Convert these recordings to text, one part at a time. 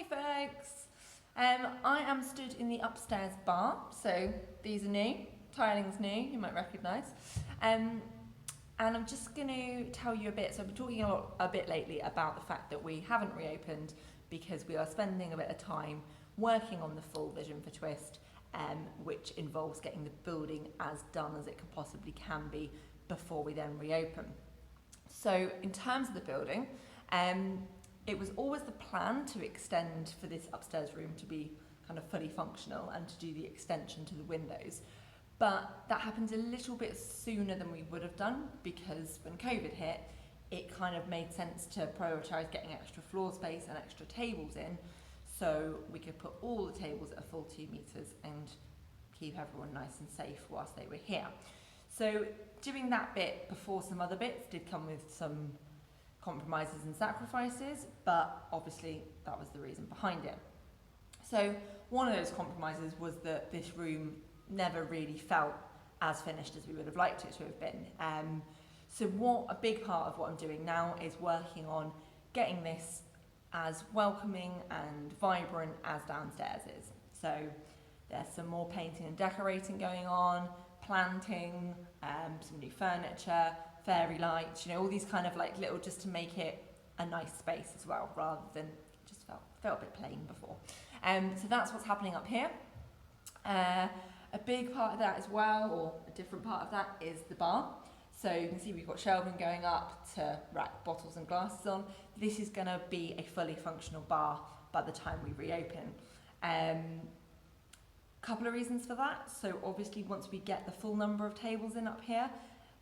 Hey folks! I am stood in the upstairs bar, so these are new, tiling's new, you might recognise. And I'm just going to tell you a bit, so I've been talking a bit lately about the fact that we haven't reopened because we are spending a bit of time working on the full vision for Twist, which involves getting the building as done as it can possibly can be before we then reopen. So in terms of the building, it was always the plan to extend for this upstairs room to be kind of fully functional and to do the extension to the windows. But that happened a little bit sooner than we would have done because when COVID hit, it kind of made sense to prioritise getting extra floor space and extra tables in so we could put all the tables at a full 2 metres and keep everyone nice and safe whilst they were here. So doing that bit before some other bits did come with some compromises and sacrifices, but obviously that was the reason behind it. So one of those compromises was that this room never really felt as finished as we would have liked it to have been. So a big part of what I'm doing now is working on getting this as welcoming and vibrant as downstairs is. So there's some more painting and decorating going on, planting, some new furniture, fairy lights, all these kind of like little, just to make it a nice space as well, rather than just felt a bit plain before. So that's what's happening up here. A big part of that as well, or a different part of that, is the bar. So you can see we've got shelving going up to rack bottles and glasses on. This is going to be a fully functional bar by the time we reopen. Couple of reasons for that. So obviously once we get the full number of tables in up here,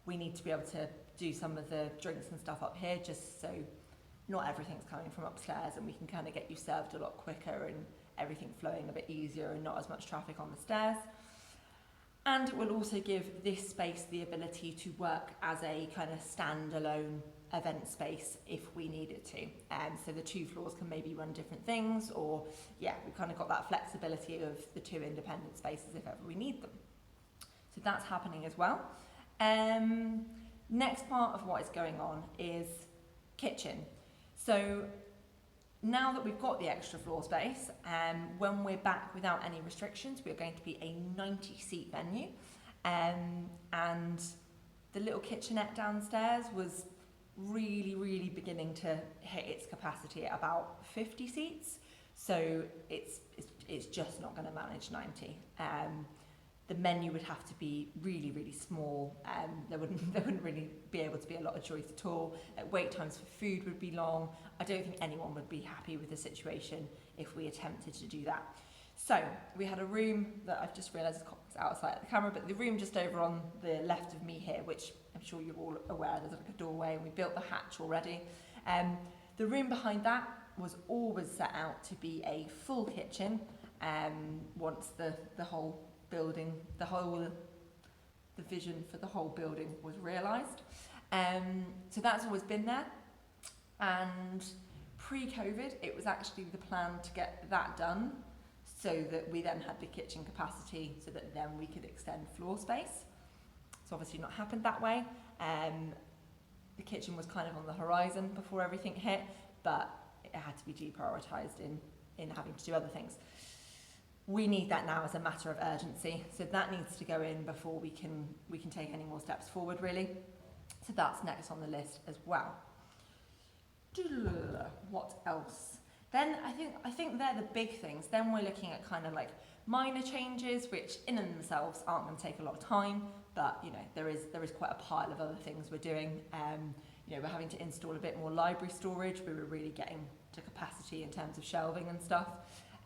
we need to be able to do some of the drinks and stuff up here, just so not everything's coming from upstairs and we can kind of get you served a lot quicker and everything flowing a bit easier and not as much traffic on the stairs. And it will also give this space the ability to work as a kind of standalone event space if we needed to. So the 2 floors can maybe run different things, or we've kind of got that flexibility of the 2 independent spaces if ever we need them. So that's happening as well. Next part of what is going on is kitchen. So now that we've got the extra floor space, when we're back without any restrictions, we're going to be a 90-seat venue. And the little kitchenette downstairs was really beginning to hit its capacity at about 50 seats. So it's just not going to manage 90. The menu would have to be really small. There wouldn't really be able to be a lot of choice at all. Wait times for food would be long. I don't think anyone would be happy with the situation if we attempted to do that. So we had a room that I've just realised is outside of the camera, but the room just over on the left of me here, which I'm sure you're all aware, there's like a doorway, and we built the hatch already. The room behind that was always set out to be a full kitchen once the whole building, the vision for the whole building was realised. So that's always been there. And pre-COVID, it was actually the plan to get that done so that we then had the kitchen capacity so that then we could extend floor space. It's obviously not happened that way. The kitchen was kind of on the horizon before everything hit, but it had to be deprioritised in having to do other things. We need that now as a matter of urgency, so that needs to go in before we can take any more steps forward, really. So that's next on the list as well. What else? Then I think they're the big things. Then we're looking at kind of like minor changes, which in and themselves aren't going to take a lot of time, but there is quite a pile of other things we're doing. We're having to install a bit more library storage. We were really getting to capacity in terms of shelving and stuff.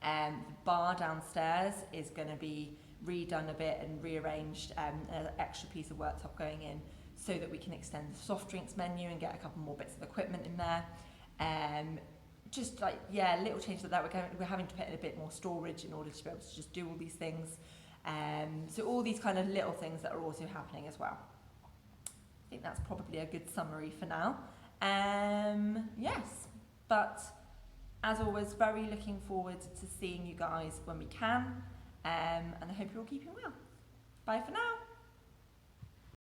The bar downstairs is going to be redone a bit and rearranged, an extra piece of worktop going in so that we can extend the soft drinks menu and get a couple more bits of equipment in there. Just like, little changes like that. We're having to put in a bit more storage in order to be able to just do all these things. So all these kind of little things that are also happening as well. I think that's probably a good summary for now. Yes, but as always, very looking forward to seeing you guys when we can, and I hope you're all keeping well. Bye for now.